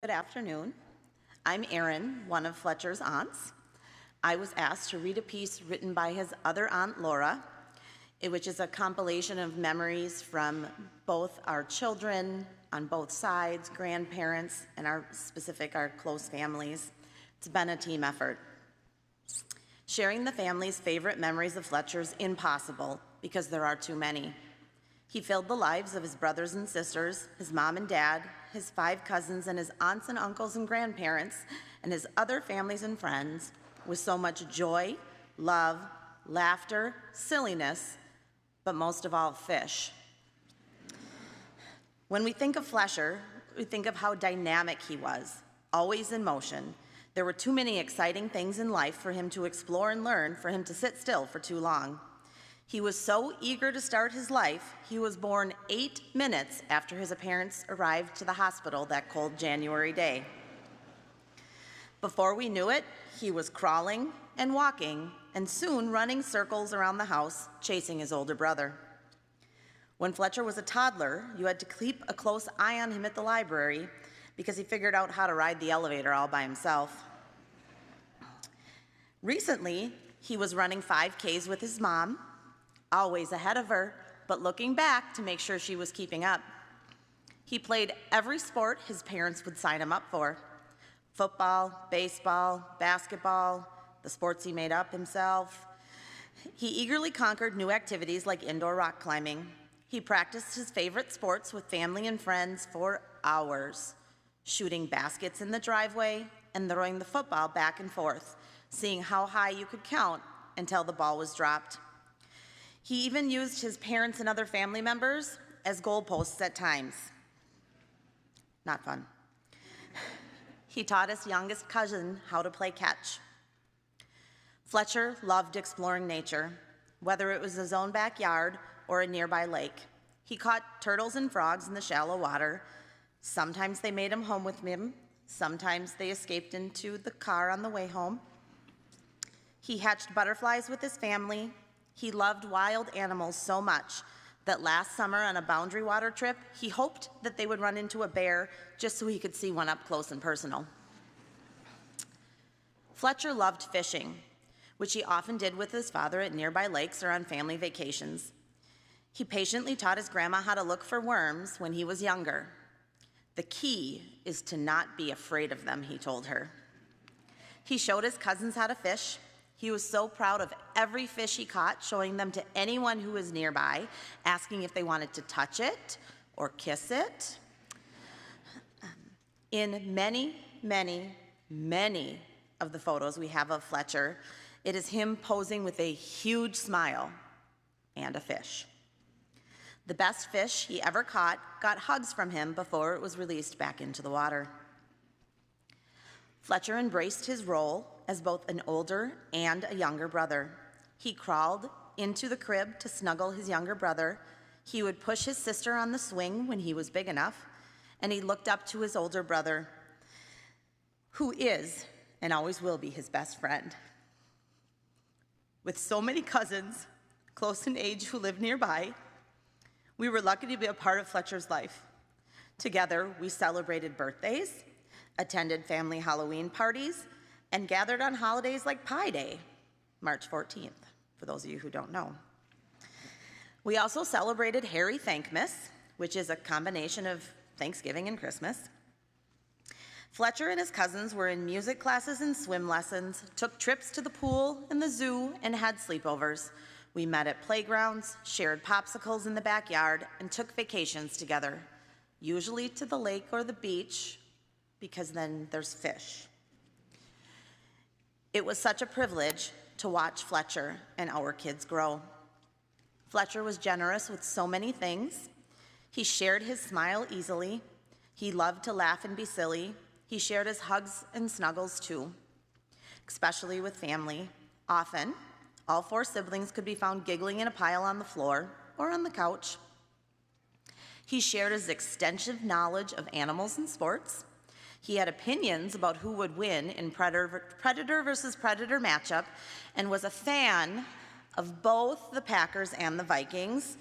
Good afternoon. I'm Erin, one of Fletcher's aunts. I was asked to read a piece written by his other aunt, Laura, which is a compilation of memories from both our children on both sides, grandparents, and our close families. It's been a team effort. Sharing the family's favorite memories of Fletcher is impossible because there are too many. He filled the lives of his brothers and sisters, his mom and dad, his 5 cousins, and his aunts and uncles and grandparents, and his other families and friends with so much joy, love, laughter, silliness, but most of all, fish. When we think of Fletcher, we think of how dynamic he was, always in motion. There were too many exciting things in life for him to explore and learn, for him to sit still for too long. He was so eager to start his life, he was born 8 minutes after his parents arrived to the hospital that cold January day. Before we knew it, he was crawling and walking, and soon running circles around the house, chasing his older brother. When Fletcher was a toddler, you had to keep a close eye on him at the library because he figured out how to ride the elevator all by himself. Recently, he was running 5Ks with his mom, always ahead of her, but looking back to make sure she was keeping up. He played every sport his parents would sign him up for: football, baseball, basketball, the sports he made up himself. He eagerly conquered new activities like indoor rock climbing. He practiced his favorite sports with family and friends for hours, shooting baskets in the driveway and throwing the football back and forth, seeing how high you could count until the ball was dropped. He even used his parents and other family members as goalposts at times. Not fun. He taught his youngest cousin how to play catch. Fletcher loved exploring nature, whether it was his own backyard or a nearby lake. He caught turtles and frogs in the shallow water. Sometimes they made him home with him. Sometimes they escaped into the car on the way home. He hatched butterflies with his family. He loved wild animals so much that last summer on a Boundary Water trip, he hoped that they would run into a bear just so he could see one up close and personal. Fletcher loved fishing, which he often did with his father at nearby lakes or on family vacations. He patiently taught his grandma how to look for worms when he was younger. The key is to not be afraid of them, he told her. He showed his cousins how to fish. He was so proud of every fish he caught, showing them to anyone who was nearby, asking if they wanted to touch it or kiss it. In many, many, many of the photos we have of Fletcher, it is him posing with a huge smile and a fish. The best fish he ever caught got hugs from him before it was released back into the water. Fletcher embraced his role as both an older and a younger brother. He crawled into the crib to snuggle his younger brother. He would push his sister on the swing when he was big enough, and he looked up to his older brother, who is and always will be his best friend. With so many cousins, close in age, who lived nearby, we were lucky to be a part of Fletcher's life. Together, we celebrated birthdays, attended family Halloween parties, and gathered on holidays like Pi Day, March 14th, for those of you who don't know. We also celebrated Harry Thankmas, which is a combination of Thanksgiving and Christmas. Fletcher and his cousins were in music classes and swim lessons, took trips to the pool and the zoo, and had sleepovers. We met at playgrounds, shared popsicles in the backyard, and took vacations together, usually to the lake or the beach, because then there's fish. It was such a privilege to watch Fletcher and our kids grow. Fletcher was generous with so many things. He shared his smile easily. He loved to laugh and be silly. He shared his hugs and snuggles too, especially with family. Often, all 4 siblings could be found giggling in a pile on the floor or on the couch. He shared his extensive knowledge of animals and sports. He had opinions about who would win in predator versus predator matchup, and was a fan of both the Packers and the Vikings,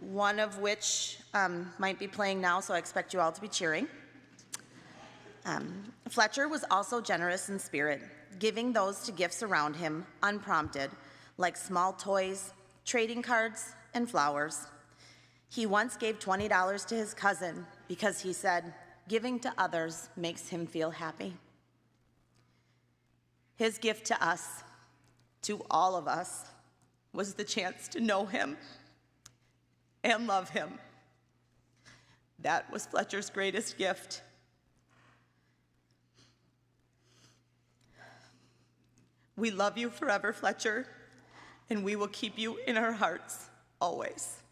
one of which might be playing now, so I expect you all to be cheering. Fletcher was also generous in spirit, giving those to gifts around him unprompted, like small toys, trading cards, and flowers. He once gave $20 to his cousin because he said, giving to others makes him feel happy. His gift to us, to all of us, was the chance to know him and love him. That was Fletcher's greatest gift. We love you forever, Fletcher, and we will keep you in our hearts always.